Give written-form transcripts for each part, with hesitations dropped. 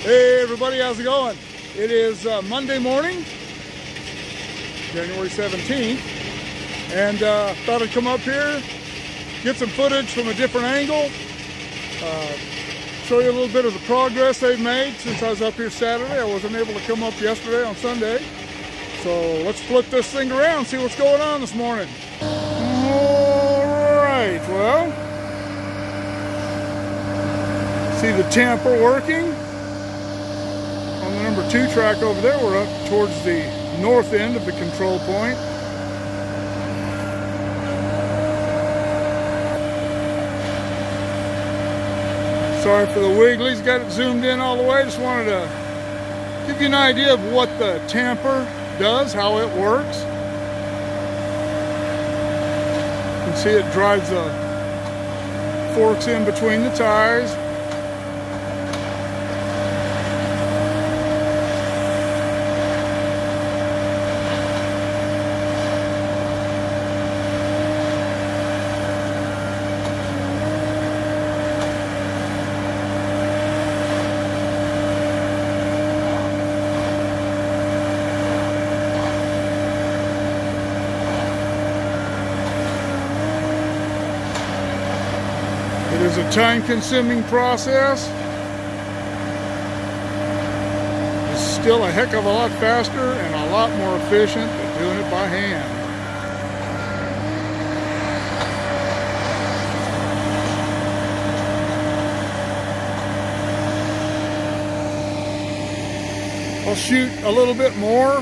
Hey everybody, how's it going? It is Monday morning, January 17th, and thought I'd come up here, get some footage from a different angle, show you a little bit of the progress they've made since I was up here Saturday. I wasn't able to come up yesterday on Sunday, so let's flip this thing around, see what's going on this morning. Alright, well, see the tamper working. On the number 2 track over there, we're up towards the north end of the control point. Sorry for the wigglies, got it zoomed in all the way. Just wanted to give you an idea of what the tamper does, how it works. You can see it drives the forks in between the tires. It is a time-consuming process. It's still a heck of a lot faster and a lot more efficient than doing it by hand. I'll shoot a little bit more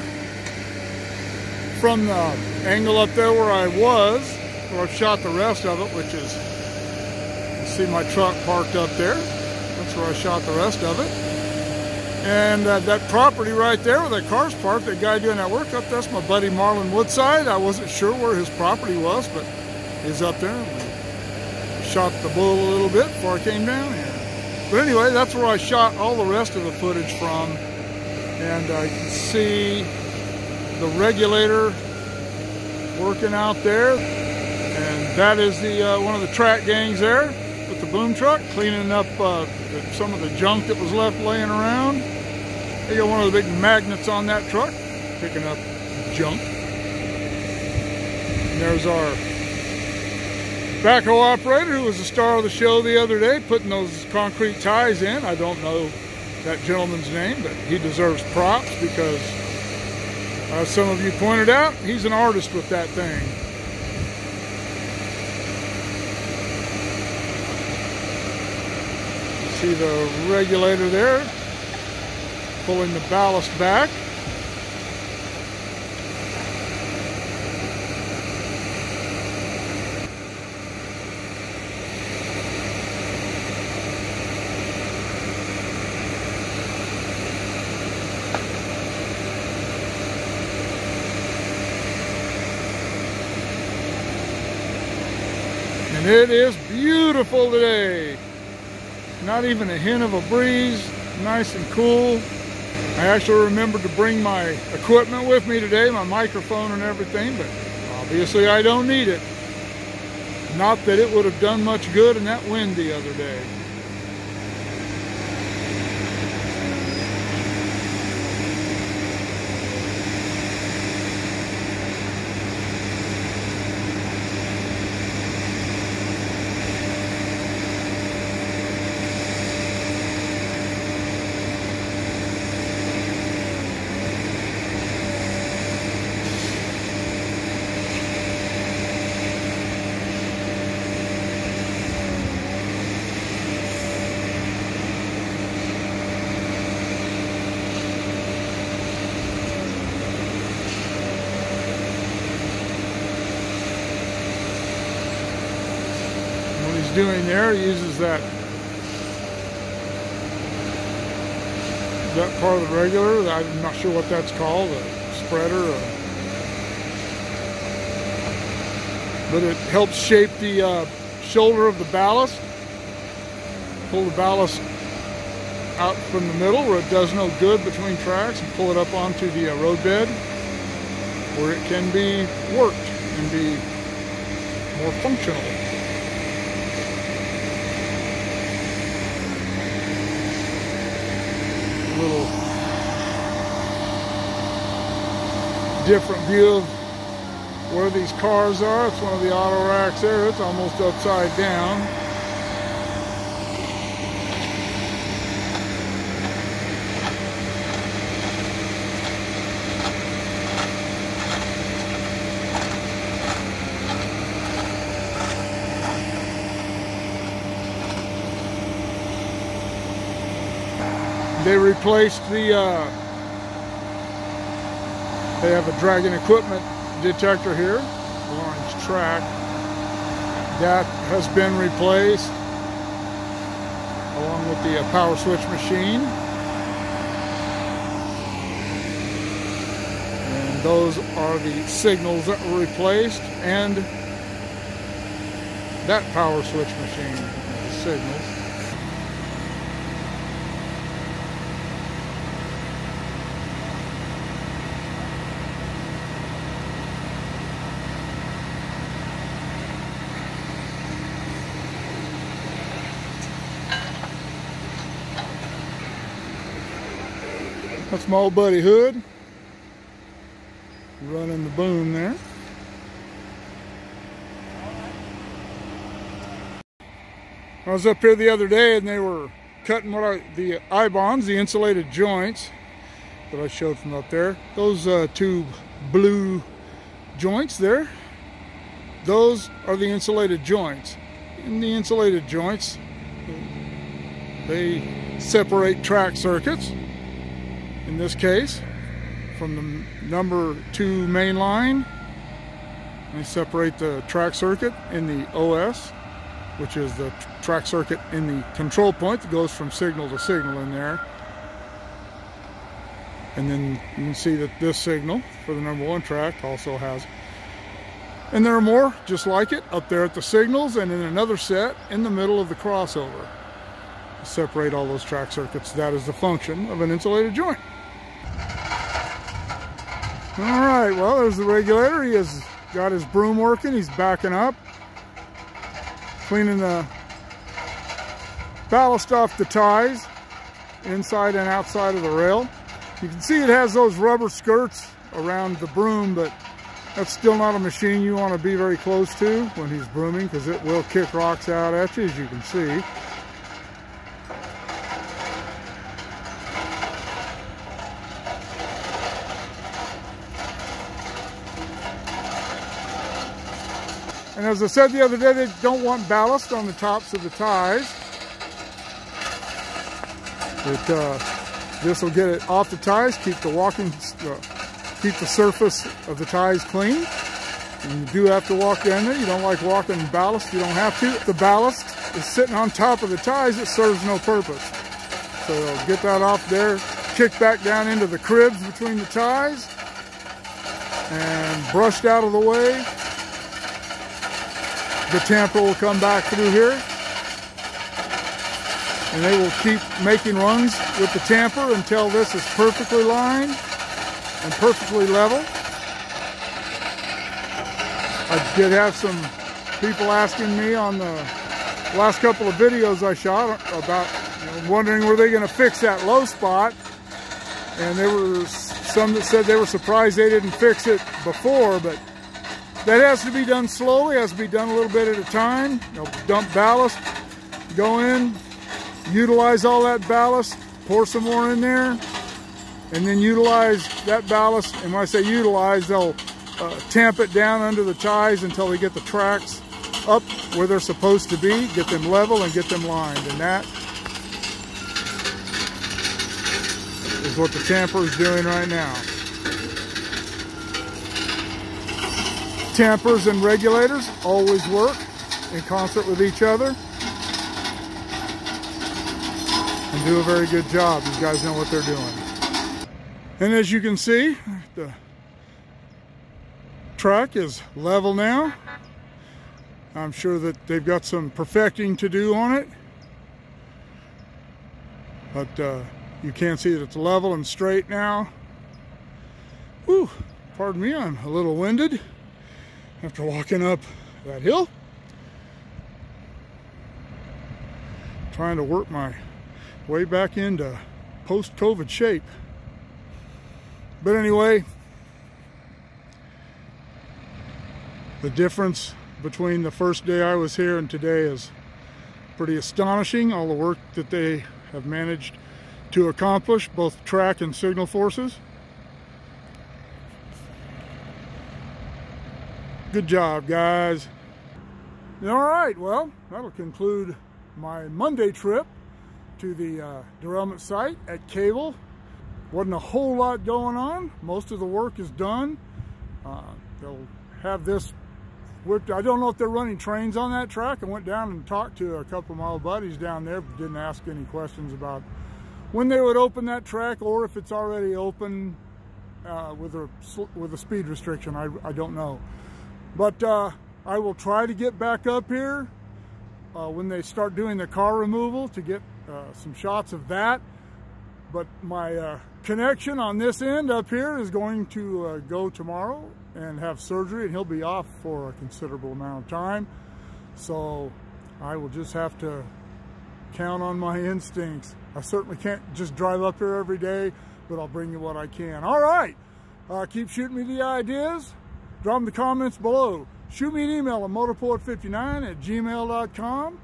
from the angle up there where I was, where I've shot the rest of it, which is, see my truck parked up there. That's where I shot the rest of it. And that property right there where that car's parked, that guy doing that work up, that's my buddy Marlon Woodside. I wasn't sure where his property was, but he's up there. We shot the bull a little bit before I came down here. But anyway, that's where I shot all the rest of the footage from. And I can see the regulator working out there. And that is the one of the track gangs there with the boom truck, cleaning up some of the junk that was left laying around. They got one of the big magnets on that truck, picking up junk. And there's our backhoe operator, who was the star of the show the other day, putting those concrete ties in. I don't know that gentleman's name, but he deserves props because, as some of you pointed out, he's an artist with that thing. See the regulator there, pulling the ballast back. And it is beautiful today. Not even a hint of a breeze, nice and cool. I actually remembered to bring my equipment with me today, my microphone and everything, but obviously I don't need it. Not that it would have done much good in that wind the other day. Doing there, he uses that part of the regulator. I'm not sure what that's called, a spreader, but it helps shape the shoulder of the ballast. Pull the ballast out from the middle where it does no good between tracks, and pull it up onto the roadbed where it can be worked and be more functional. different view of where these cars are. It's one of the auto racks there. It's almost upside down. They replaced the, they have a Dragon equipment detector here, orange track. That has been replaced along with the power switch machine. And those are the signals that were replaced, and that power switch machine, the signals. That's my old buddy Hood running the boom there. I was up here the other day and they were cutting the I-bonds, the insulated joints that I showed from up there. Those two blue joints there, those are the insulated joints. And the insulated joints, they separate track circuits. In this case, from the number 2 main line, they separate the track circuit in the OS, which is the track circuit in the control point that goes from signal to signal in there. And then you can see that this signal for the number 1 track also has, and there are more just like it up there at the signals, and in another set in the middle of the crossover. Separate all those track circuits. That is the function of an insulated joint. Alright, well, there's the regulator. He has got his broom working. He's backing up, cleaning the ballast off the ties inside and outside of the rail. You can see it has those rubber skirts around the broom, but that's still not a machine you want to be very close to when he's brooming, because it will kick rocks out at you, as you can see. And as I said the other day, they don't want ballast on the tops of the ties. This will get it off the ties, keep the surface of the ties clean. And you do have to walk down there. You don't like walking ballast, you don't have to. If the ballast is sitting on top of the ties, it serves no purpose. So get that off there, kick back down into the cribs between the ties, and brushed out of the way. The tamper will come back through here, and they will keep making runs with the tamper until this is perfectly lined and perfectly level. I did have some people asking me on the last couple of videos I shot about, wondering were they going to fix that low spot, and there were some that said they were surprised they didn't fix it before, but that has to be done slowly, has to be done a little bit at a time. Dump ballast, go in, utilize all that ballast, pour some more in there, and then utilize that ballast. And when I say utilize, they'll tamp it down under the ties until they get the tracks up where they're supposed to be, get them level and get them lined. And that is what the tamper is doing right now. Tampers and regulators always work in concert with each other and do a very good job. These guys know what they're doing. And as you can see, the track is level now. I'm sure that they've got some perfecting to do on it, but you can see that it's level and straight now. Whew, pardon me, I'm a little winded after walking up that hill, trying to work my way back into post-COVID shape. But anyway, The difference between the first day I was here and today is pretty astonishing. All the work that they have managed to accomplish, both track and signal forces. Good job, guys. All right, well, that'll conclude my Monday trip to the derailment site at Cable. Wasn't a whole lot going on. Most of the work is done. They'll have this whipped. I don't know if they're running trains on that track. I went down and talked to a couple of my old buddies down there, but didn't ask any questions about when they would open that track or if it's already open with a speed restriction. I don't know. But I will try to get back up here when they start doing the car removal to get some shots of that. But my connection on this end up here is going to go tomorrow and have surgery, and he'll be off for a considerable amount of time. So I will just have to count on my instincts. I certainly can't just drive up here every day, but I'll bring you what I can. All right, keep shooting me the ideas. Drop them in the comments below. Shoot me an email at motorpoet59@gmail.com.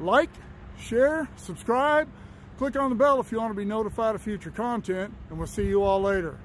Like, share, subscribe. Click on the bell if you want to be notified of future content, and we'll see you all later.